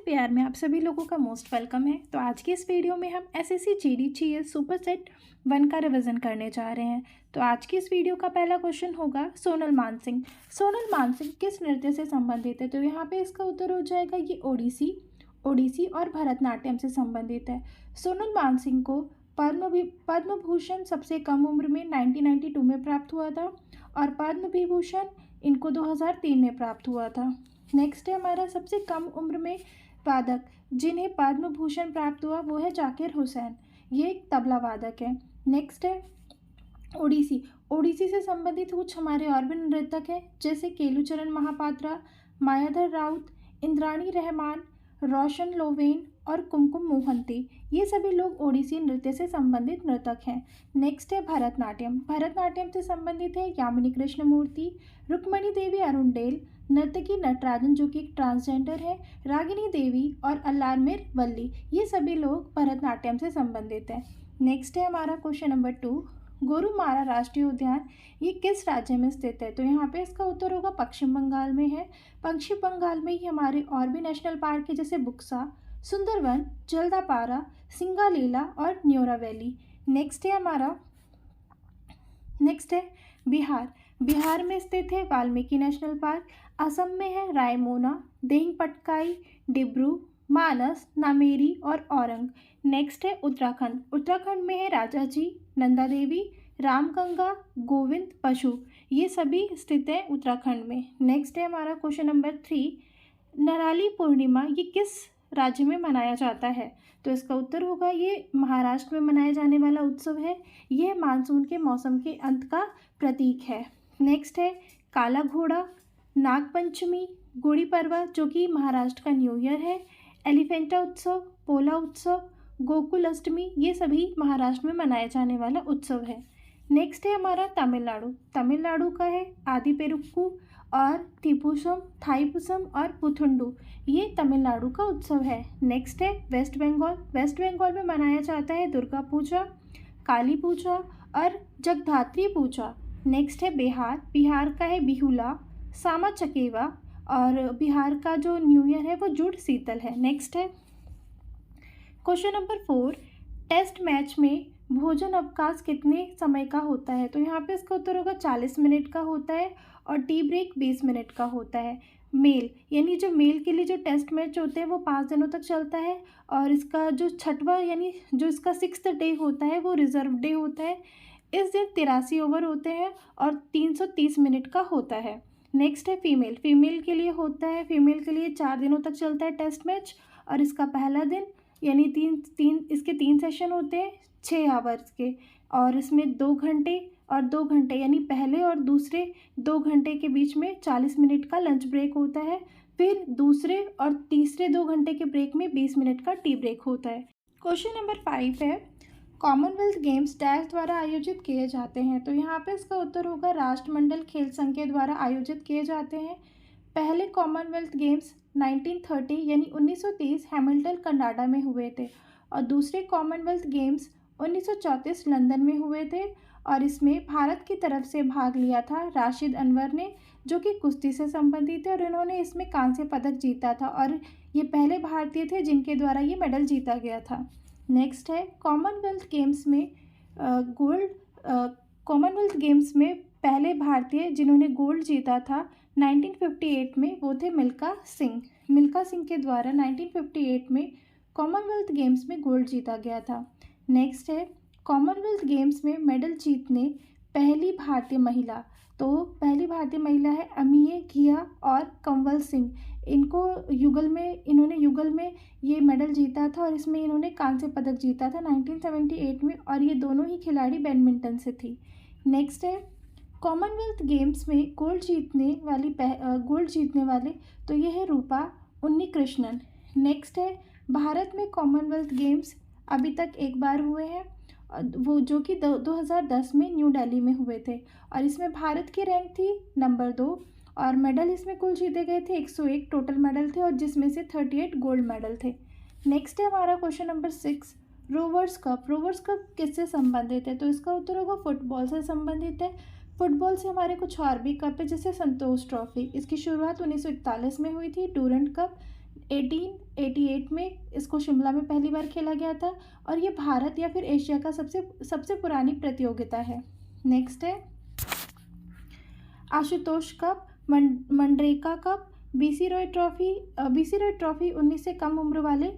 प्यार में आप सभी लोगों का मोस्ट वेलकम है। तो आज की इस वीडियो में हम SSC GD GS super set 1 का रिवीजन करने जा रहे हैं। तो आज की इस वीडियो का पहला क्वेश्चन होगा सोनल मानसिंह। सोनल मानसिंह किस नृत्य से संबंधित है? तो यहाँ पे इसका उत्तर हो जाएगा ये ओडिसी और भरतनाट्यम से संबंधित है। सोनल मानसिंह को पद्म भूषण सबसे कम उम्र में 1992 में प्राप्त हुआ था और पद्म विभूषण इनको 2003 में प्राप्त हुआ था। नेक्स्ट है हमारा सबसे कम उम्र में वादक जिन्हें पद्म भूषण प्राप्त हुआ वो है जाकिर हुसैन, ये एक तबला वादक है। नेक्स्ट है ओडिसी से संबंधित कुछ हमारे और भी नर्तक हैं जैसे केलुचरण महापात्रा, मायाधर राउत, इंद्राणी रहमान, रोशन लोवेन और कुमकुम मोहंती, ये सभी लोग ओडिसी नृत्य से संबंधित नर्तक हैं। नेक्स्ट है भरतनाट्यम से संबंधित है यामिनी कृष्णमूर्ति, रुक्मणी देवी अरुणडेल, नर्तकी नटराजन जो कि एक ट्रांसजेंडर है, रागिनी देवी और अल्लारमेर वल्ली, ये सभी लोग भरतनाट्यम से संबंधित हैं। नेक्स्ट है हमारा क्वेश्चन नंबर 2, गोरुमारा राष्ट्रीय उद्यान ये किस राज्य में स्थित है? तो यहाँ पे इसका उत्तर होगा पश्चिम बंगाल में है। पश्चिम बंगाल में ही हमारे और भी नेशनल पार्क है जैसे बुक्सा, सुंदरवन, जल्दापारा, सिंगालीला और न्योरा वैली। नेक्स्ट है बिहार में स्थित है वाल्मीकि नेशनल पार्क। असम में है रायमोना, देंगपटकाई, डिब्रू, मानस, नामेरी और औरंग। नेक्स्ट है उत्तराखंड में है राजाजी, नंदा देवी, रामगंगा, गोविंद पशु, ये सभी स्थित हैं उत्तराखंड में। नेक्स्ट है हमारा क्वेश्चन नंबर 3, नराली पूर्णिमा ये किस राज्य में मनाया जाता है? तो इसका उत्तर होगा ये महाराष्ट्र में मनाया जाने वाला उत्सव है। यह मानसून के मौसम के अंत का प्रतीक है। नेक्स्ट है काला घोड़ा, नागपंचमी, गुड़ी पड़वा जो कि महाराष्ट्र का न्यू ईयर है, एलिफेंटा उत्सव, पोला उत्सव, गोकुल अष्टमी, ये सभी महाराष्ट्र में मनाया जाने वाला उत्सव है। नेक्स्ट है हमारा तमिलनाडु का है आदिपेरुक्कू और थाईपुसम और पुथुंडू, ये तमिलनाडु का उत्सव है। नेक्स्ट है वेस्ट बंगाल में मनाया जाता है दुर्गा पूजा, काली पूजा और जगधात्री पूजा। नेक्स्ट है बिहार का है बिहुला, सामा चकेवा और बिहार का जो न्यू ईयर है वो जुड़ शीतल है। नेक्स्ट है क्वेश्चन नंबर 4, टेस्ट मैच में भोजन अवकाश कितने समय का होता है? तो यहाँ पे इसका उत्तर होगा 40 मिनट का होता है और टी ब्रेक 20 मिनट का होता है। मेल के लिए जो टेस्ट मैच होते हैं वो 5 दिनों तक चलता है और इसका जो छठवां यानी जो इसका 6th डे होता है वो रिजर्व डे होता है। इस दिन 83 ओवर होते हैं और 330 मिनट का होता है। नेक्स्ट है फीमेल के लिए होता है, फीमेल के लिए 4 दिनों तक चलता है टेस्ट मैच और इसका पहला दिन यानी इसके 3 सेशन होते हैं 6 आवर्स के और इसमें 2 घंटे और 2 घंटे यानी पहले और दूसरे 2 घंटे के बीच में 40 मिनट का लंच ब्रेक होता है। फिर दूसरे और तीसरे 2 घंटे के ब्रेक में 20 मिनट का टी ब्रेक होता है। क्वेश्चन नंबर 5 है कॉमनवेल्थ गेम्स डैश द्वारा आयोजित किए जाते हैं? तो यहाँ पे इसका उत्तर होगा राष्ट्रमंडल खेल संघ के द्वारा आयोजित किए जाते हैं। पहले कॉमनवेल्थ गेम्स 1930 यानी 1930 हैमिल्टन कनाडा में हुए थे और दूसरे कॉमनवेल्थ गेम्स 1934 लंदन में हुए थे और इसमें भारत की तरफ से भाग लिया था राशिद अनवर ने जो कि कुश्ती से संबंधित है और इन्होंने इसमें कांस्य पदक जीता था और ये पहले भारतीय थे जिनके द्वारा ये मेडल जीता गया था। नेक्स्ट है कॉमनवेल्थ गेम्स में पहले भारतीय जिन्होंने गोल्ड जीता था 1958 में वो थे मिल्खा सिंह के द्वारा 1958 में कॉमनवेल्थ गेम्स में गोल्ड जीता गया था। नेक्स्ट है कॉमनवेल्थ गेम्स में मेडल जीतने पहली भारतीय महिला, तो पहली भारतीय महिला है अमीय घिया और कंवल सिंह, इन्होंने युगल में ये मेडल जीता था और इसमें इन्होंने कांस्य पदक जीता था 1978 में और ये दोनों ही खिलाड़ी बैडमिंटन से थी। नेक्स्ट है कॉमनवेल्थ गेम्स में गोल्ड जीतने वाले तो ये है रूपा उन्नीकृष्णन। नेक्स्ट है भारत में कॉमनवेल्थ गेम्स अभी तक एक बार हुए हैं वो जो कि 2010 में न्यू दिल्ली में हुए थे और इसमें भारत की रैंक थी नंबर 2 और मेडल इसमें कुल जीते गए थे 101 टोटल मेडल थे और जिसमें से 38 गोल्ड मेडल थे। नेक्स्ट है हमारा क्वेश्चन नंबर 6, रोवर्स कप किससे संबंधित है? तो इसका उत्तर होगा फुटबॉल से संबंधित है। फुटबॉल से हमारे कुछ और भी कप है जैसे संतोष ट्रॉफी, इसकी शुरुआत 1941 में हुई थी। डूरंट कप 1888 में इसको शिमला में पहली बार खेला गया था और ये भारत या फिर एशिया का सबसे पुरानी प्रतियोगिता है। नेक्स्ट है Ashutosh cup, MNREGA cup, BC Roy trophy 19 से कम उम्र वाले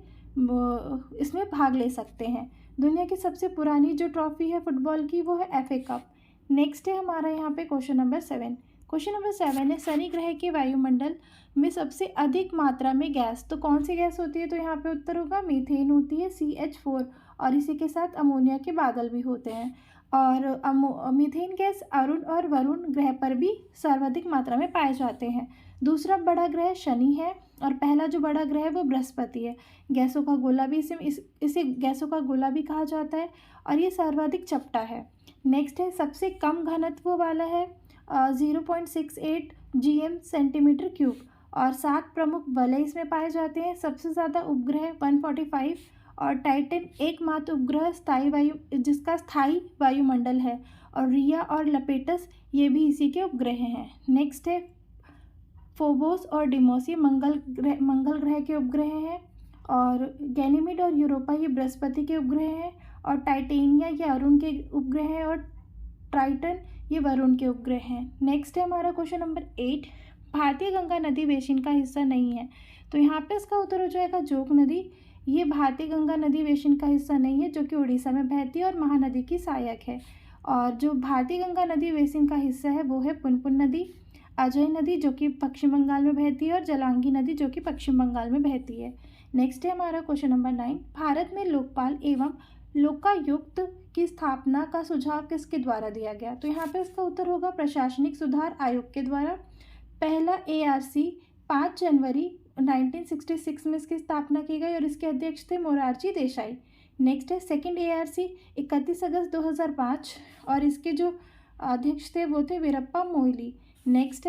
इसमें भाग ले सकते हैं। दुनिया की सबसे पुरानी जो ट्रॉफी है फुटबॉल की वो है FA कप। नेक्स्ट है हमारा यहाँ पे क्वेश्चन नंबर 7। क्वेश्चन नंबर 7 है शनि ग्रह के वायुमंडल में सबसे अधिक मात्रा में गैस, तो कौन सी गैस होती है? तो यहाँ पे उत्तर होगा मीथेन होती है, CH4, और इसी के साथ अमोनिया के बादल भी होते हैं। और मीथेन गैस अरुण और वरुण ग्रह पर भी सर्वाधिक मात्रा में पाए जाते हैं। दूसरा बड़ा ग्रह शनि है और पहला जो बड़ा ग्रह है वो बृहस्पति है। गैसों का गोला भी इसे गैसों का गोला भी कहा जाता है और ये सर्वाधिक चपटा है। नेक्स्ट है सबसे कम घनत्व वाला है 0.68 GM सेंटीमीटर क्यूब और 7 प्रमुख वलय इसमें पाए जाते हैं। सबसे ज़्यादा उपग्रह 145 और टाइटन एकमात्र उपग्रह जिसका स्थायी वायुमंडल है, और रिया और लपेटस ये भी इसी के उपग्रह हैं। नेक्स्ट है फोबोस और डिमोस, ये मंगल ग्रह के उपग्रह हैं, और गैनीमेड और यूरोपा ये बृहस्पति के उपग्रह हैं, और टाइटेनिया ये अरुण के उपग्रह हैं, और ट्राइटन ये वरुण के उपग्रह हैं। नेक्स्ट है हमारा क्वेश्चन नंबर 8। भारतीय गंगा नदी बेसिन का हिस्सा नहीं है, तो यहाँ पे इसका उत्तर हो जाएगा जोग नदी। ये भारतीय गंगा नदी बेसिन का हिस्सा नहीं है, जो कि उड़ीसा में बहती है और महानदी की सहायक है। और जो भारतीय गंगा नदी बेसिन का हिस्सा है वो है पुनपुन नदी, अजय नदी जो कि पश्चिम बंगाल में बहती है, और जलांगी नदी जो कि पश्चिम बंगाल में बहती है। नेक्स्ट है हमारा क्वेश्चन नंबर 9। भारत में लोकपाल एवं लोकायुक्त की स्थापना का सुझाव किसके द्वारा दिया गया? तो यहाँ पे इसका उत्तर होगा प्रशासनिक सुधार आयोग के द्वारा। पहला ARC 5 जनवरी 1966 में इसकी स्थापना की गई और इसके अध्यक्ष थे मोरारजी देसाई। नेक्स्ट है सेकंड ARC 31 अगस्त 2005 और इसके जो अध्यक्ष थे वो थे वीरप्पा मोइली। नेक्स्ट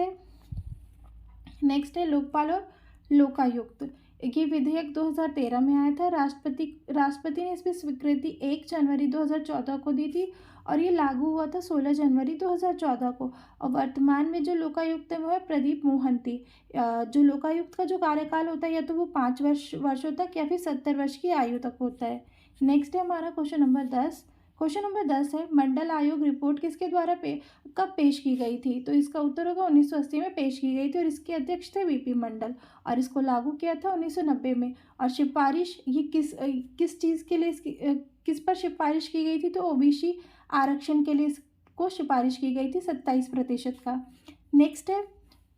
है लोकपाल और लोकायुक्त, ये विधेयक 2013 में आया था। राष्ट्रपति ने इसकी स्वीकृति 1 जनवरी 2014 को दी थी और ये लागू हुआ था 16 जनवरी 2014 को। और वर्तमान में जो लोकायुक्त है वो है प्रदीप मोहंती। जो लोकायुक्त का जो कार्यकाल होता है या तो वो 5 वर्षों तक या फिर 70 वर्ष की आयु तक होता है। नेक्स्ट है हमारा क्वेश्चन नंबर 10। क्वेश्चन नंबर 10 है मंडल आयोग रिपोर्ट किसके द्वारा कब पेश की गई थी? तो इसका उत्तर होगा 1980 में पेश की गई थी और इसके अध्यक्ष थे VP मंडल, और इसको लागू किया था 1990 में। और सिफारिश ये किस चीज़ के लिए किस पर सिफारिश की गई थी? तो OBC आरक्षण के लिए इसको सिफारिश की गई थी 27% का। नेक्स्ट है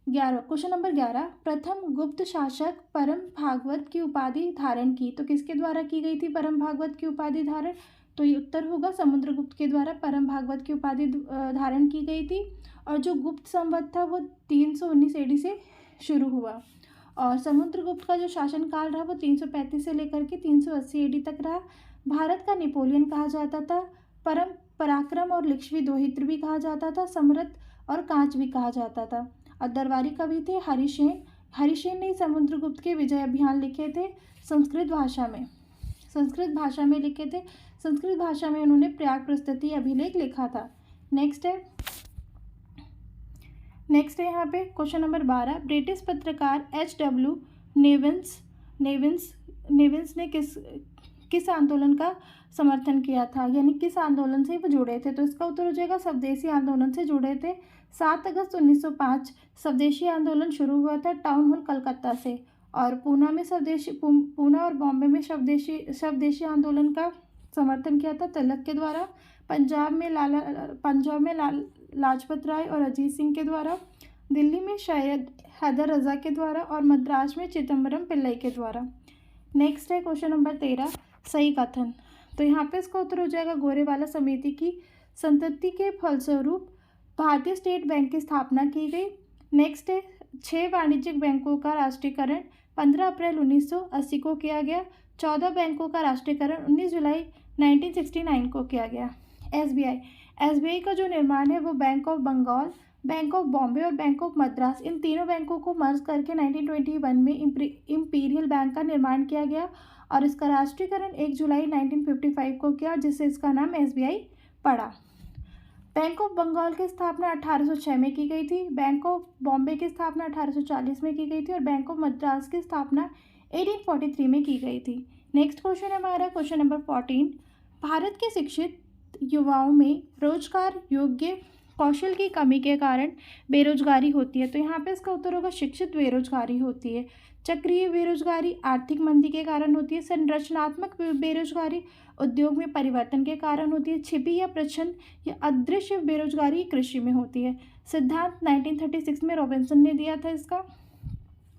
11 क्वेश्चन नंबर 11। प्रथम गुप्त शासक परम भागवत की उपाधि धारण की, तो किसके द्वारा की गई थी परम भागवत की उपाधि धारण? तो ये उत्तर होगा समुद्रगुप्त के द्वारा परम भागवत की उपाधि धारण की गई थी। और जो गुप्त संवत था वो 319 AD से शुरू हुआ, और समुद्रगुप्त का जो शासनकाल रहा वो 335 से लेकर के 380 AD तक रहा। भारत का नेपोलियन कहा जाता था, परम पराक्रम और लिच्छवी दोहित्र भी कहा जाता था, समृद्ध और कांच भी कहा जाता था। और दरबारी कवि थे हरिसेन ने समुद्रगुप्त के विजय अभियान लिखे थे संस्कृत भाषा में लिखे थे। संस्कृत भाषा में उन्होंने प्रयाग प्रस्तुति अभिलेख लिखा था। नेक्स्ट है यहाँ पे क्वेश्चन नंबर 12। ब्रिटिश पत्रकार HW नेविन्स ने किस आंदोलन का समर्थन किया था, यानी किस आंदोलन से वो जुड़े थे? तो इसका उत्तर हो जाएगा स्वदेशी आंदोलन से जुड़े थे। 7 अगस्त 1905 स्वदेशी आंदोलन शुरू हुआ था टाउन हॉल कलकत्ता से, और पूना और बॉम्बे में स्वदेशी आंदोलन का समर्थन किया था तिलक के द्वारा। पंजाब में लाजपत राय और अजीत सिंह के द्वारा। दिल्ली में सैयद हैदर रजा के द्वारा, और मद्रास में चिदम्बरम पिल्लई के द्वारा। नेक्स्ट है क्वेश्चन नंबर 13 सही कथन, तो यहाँ पे इसका उत्तर हो जाएगा गोरेवाला समिति की संतति के फलस्वरूप भारतीय स्टेट बैंक की स्थापना की गई। नेक्स्ट है 6 वाणिज्यिक बैंकों का राष्ट्रीयकरण 15 अप्रैल 1980 को किया गया। 14 बैंकों का राष्ट्रीयकरण 19 जुलाई 1969 को किया गया। SBI का जो निर्माण है वो bank of Bengal, bank of Bombay और बैंक ऑफ मद्रास, इन तीनों बैंकों को मर्ज करके 1921 में इंपीरियल बैंक का निर्माण किया गया, और इसका राष्ट्रीयकरण 1 जुलाई 1955 को किया, जिससे इसका नाम SBI पड़ा। बैंक ऑफ बंगाल की स्थापना 1806 में की गई थी, बैंक ऑफ बॉम्बे की स्थापना 1840 में की गई थी, और बैंक ऑफ मद्रास की स्थापना 1843 में की गई थी। नेक्स्ट क्वेश्चन है हमारा क्वेश्चन नंबर 14। भारत के शिक्षित युवाओं में रोजगार योग्य कौशल की कमी के कारण बेरोजगारी होती है। तो यहाँ पे इसका उत्तर होगा शिक्षित बेरोजगारी होती है। चक्रीय बेरोजगारी आर्थिक मंदी के कारण होती है। संरचनात्मक बेरोजगारी उद्योग में परिवर्तन के कारण होती है। छिपी या प्रच्छन्न या अदृश्य बेरोजगारी कृषि में होती है। सिद्धांत 1936 में रॉबिन्सन ने दिया था इसका।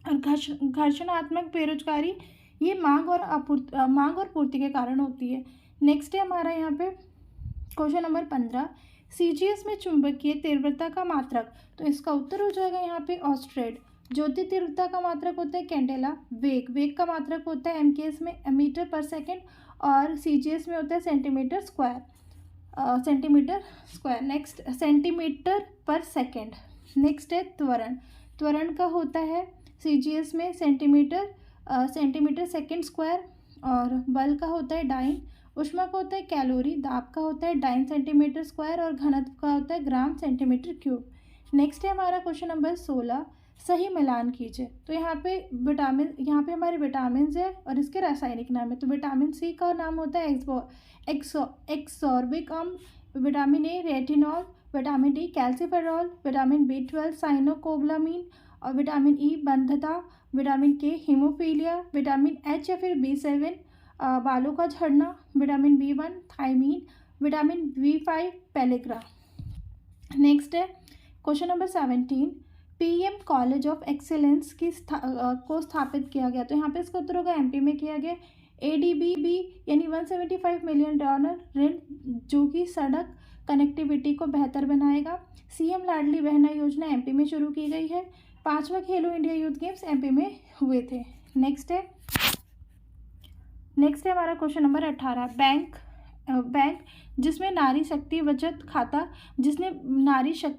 और घर्षणात्मक बेरोजगारी ये मांग और पूर्ति के कारण होती है। नेक्स्ट है हमारा यहाँ पे क्वेश्चन नंबर 15। सीजीएस में चुंबकीय तीव्रता का मात्रक, तो इसका उत्तर हो जाएगा यहाँ पे ऑस्ट्रेड। ज्योति तीव्रता का मात्रक होता है कैंडेला। वेग का मात्रक होता है एमकेएस में मीटर पर सेकेंड, और सीजीएस में होता है सेंटीमीटर स्क्वायर। नेक्स्ट सेंटीमीटर पर सेकेंड। नेक्स्ट है त्वरण का होता है सीजीएस में सेंटीमीटर सेकेंड स्क्वायर, और बल का होता है डाइन। ऊष्मा का होता है कैलोरी। दाब का होता है डाइन सेंटीमीटर स्क्वायर, और घनत्व का होता है ग्राम सेंटीमीटर क्यूब। नेक्स्ट है हमारा क्वेश्चन नंबर 16। सही मिलान कीजिए। तो यहाँ पे हमारे विटामिन है और इसके रासायनिक नाम है। तो विटामिन सी का नाम होता है एक्सॉर्बिक अम्ल। Vitamin A retinol. Vitamin D calciferol. Vitamin B12 cyanocobalamin. और विटामिन ई बंधता। Vitamin K haemophilia. Vitamin H या फिर B7 बालों का झड़ना। Vitamin B1 thiamine. Vitamin B5 pellagra. Next है question number 17। PM college of excellence को स्थापित किया गया। तो यहाँ पे इसका उत्तर होगा एमपी में किया गया। एडीबी यानी $175 मिलियन ऋण जो कि सड़क कनेक्टिविटी को बेहतर बनाएगा। सीएम लाडली बहना योजना एमपी में शुरू की गई है। 5वां खेलो इंडिया यूथ गेम्स एमपी में हुए थे। नेक्स्ट है हमारा क्वेश्चन नंबर 18। बैंक जिसने नारी शक्ति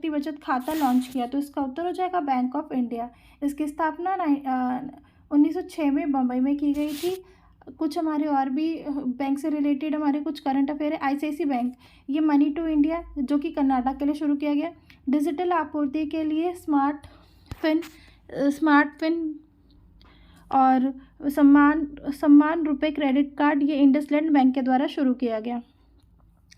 बचत खाता लॉन्च किया। तो इसका उत्तर हो जाएगा बैंक ऑफ इंडिया। इसकी स्थापना 1906 में बम्बई में की गई थी। कुछ हमारे और भी बैंक से रिलेटेड हमारे कुछ करंट अफेयर है। आईसीआईसी बैंक ये मनी टू इंडिया जो कि कर्नाटक के लिए शुरू किया गया। डिजिटल आपूर्ति के लिए स्मार्ट फिन और सम्मान रुपए क्रेडिट कार्ड ये इंडसलैंड बैंक के द्वारा शुरू किया गया।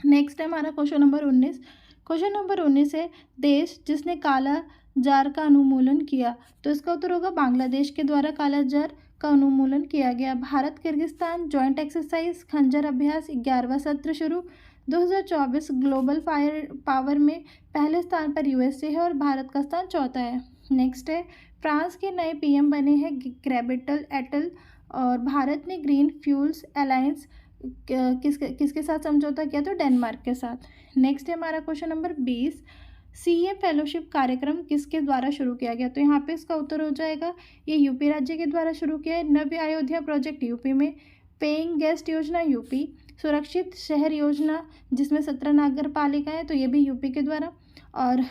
नेक्स्ट है हमारा क्वेश्चन नंबर 19। क्वेश्चन नंबर 19 है देश जिसने काला जार का उन्मूलन किया। तो इसका उत्तर होगा बांग्लादेश के द्वारा काला जार का उन्मूलन किया गया। भारत किर्गिस्तान जॉइंट एक्सरसाइज खंजर अभ्यास 11वां सत्र शुरू। 2024 ग्लोबल पावर में पहले स्थान पर यूएसए है और भारत का स्थान चौथा है। नेक्स्ट है फ्रांस के नए पीएम बने हैं ग्रेबिटल एटल, और भारत ने ग्रीन फ्यूल्स अलायंस किसके साथ समझौता किया। तो डेनमार्क के साथ। नेक्स्ट है हमारा क्वेश्चन नंबर 20। सीए फेलोशिप कार्यक्रम किसके द्वारा शुरू किया गया। तो यहाँ पे इसका उत्तर हो जाएगा ये यूपी राज्य के द्वारा शुरू किया है। नव्य अयोध्या प्रोजेक्ट यूपी में। पेइंग गेस्ट योजना यूपी। सुरक्षित शहर योजना जिसमें 17 नगर पालिका है तो ये भी यूपी के द्वारा। और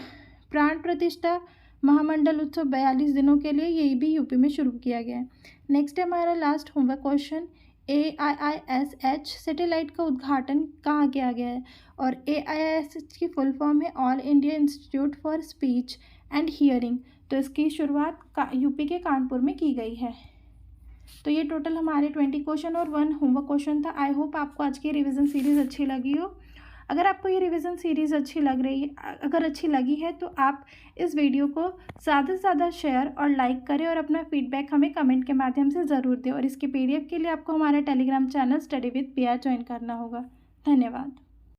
प्राण प्रतिष्ठा महामंडल उत्सव 42 दिनों के लिए ये भी यूपी में शुरू किया गया है। नेक्स्ट है हमारा last homework question. AIISH satellite का उद्घाटन कहाँ किया गया है। और AIISH की फुल फॉर्म है all India institute for speech and hearing. तो इसकी शुरुआत यूपी के कानपुर में की गई है। तो ये टोटल हमारे 20 क्वेश्चन और 1 होमवर्क क्वेश्चन था। आई होप आपको आज की रिवीजन सीरीज़ अच्छी लगी हो। अगर आपको ये रिवीजन सीरीज़ अगर अच्छी लगी है तो आप इस वीडियो को ज़्यादा से ज़्यादा शेयर और लाइक करें और अपना फीडबैक हमें कमेंट के माध्यम से ज़रूर दें। और इसके PDF के लिए आपको हमारा Telegram channel study with PR join करना होगा। धन्यवाद।